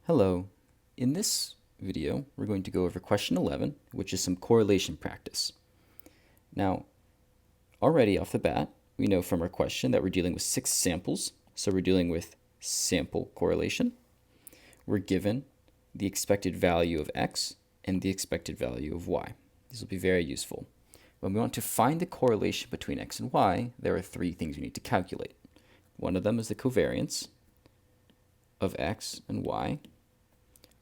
Hello. In this video, we're going to go over question 11, which is some correlation practice. Now, already off the bat, we know from our question that we're dealing with 6 samples, so we're dealing with sample correlation. We're given the expected value of x and the expected value of y. These will be very useful. When we want to find the correlation between x and y, there are 3 things we need to calculate. One of them is the covariance of x and y.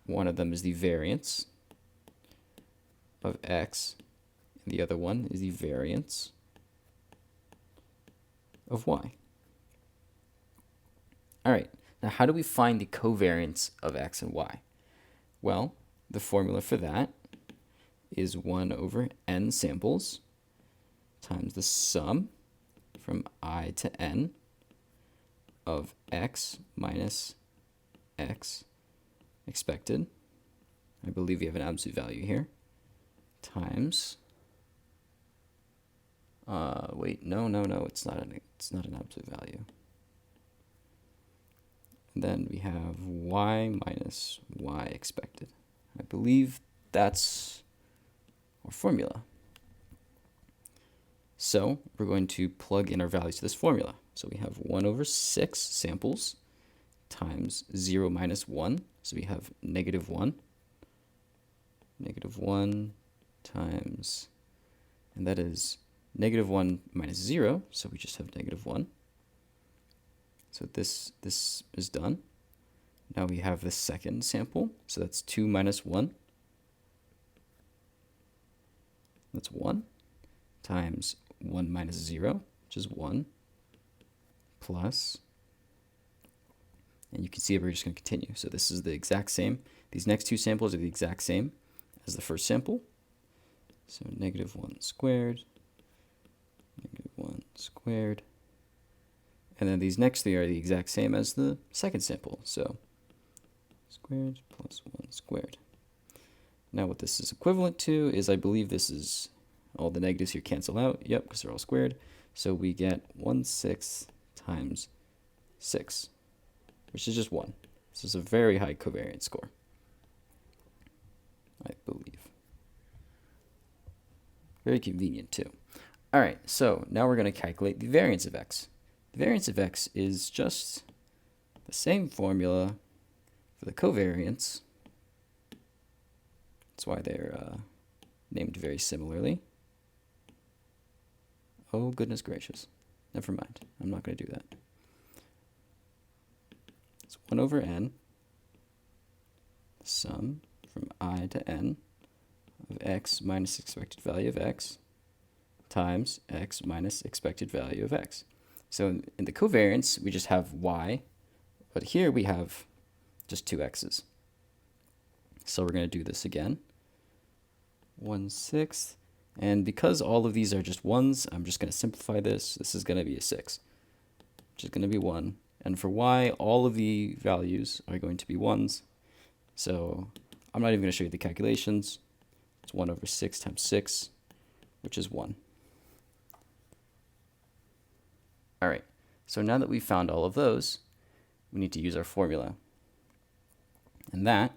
One of them is the variance of x, and the other one is the variance of y. All right, now how do we find the covariance of x and y? Well, the formula for that is 1 over n samples times the sum from I to n of x minus x expected, I believe we have an absolute value here, times, wait, no, it's not an absolute value. And then we have y minus y expected. I believe that's our formula. So we're going to plug in our values to this formula. So we have 1 over 6 samples times 0 minus 1. So we have negative 1 times, and that is negative 1 minus 0, so we just have negative 1. So this is done. Now we have the second sample, so that's 2 minus 1. That's 1 times 1 minus 0, which is 1, plus, and you can see we're just going to continue. So this is the exact same. These next 2 samples are the exact same as the first sample. So negative 1 squared, negative 1 squared. And then these next 3 are the exact same as the second sample. So squared plus 1 squared. Now what this is equivalent to is, I believe this is, all the negatives here cancel out. Yep, because they're all squared. So we get 1/6 times 6. Which is just 1. This is a very high covariance score, I believe. Very convenient too. All right, so now we're going to calculate the variance of x. The variance of x is just the same formula for the covariance. That's why they're named very similarly. Oh, goodness gracious. Never mind. I'm not going to do that. It's 1 over n, sum from I to n of x minus expected value of x times x minus expected value of x. So in the covariance, we just have y, but here we have just 2 x's. So we're going to do this again. 1/6, and because all of these are just 1s, I'm just going to simplify this. This is going to be a 6, which is going to be 1. And for y, all of the values are going to be 1s. So I'm not even going to show you the calculations. It's 1 over 6 times 6, which is 1. All right, so now that we've found all of those, we need to use our formula. And that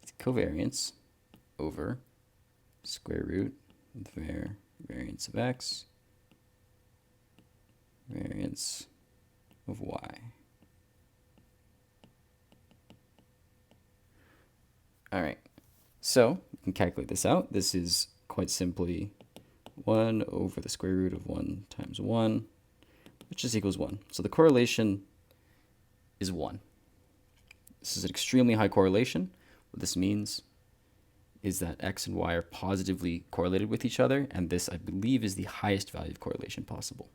is covariance over square root of variance of x, variance of y. All right, so we can calculate this out. This is quite simply 1 over the square root of 1 times 1, which just equals 1. So the correlation is 1. This is an extremely high correlation. What this means is that x and y are positively correlated with each other, and this, I believe, is the highest value of correlation possible.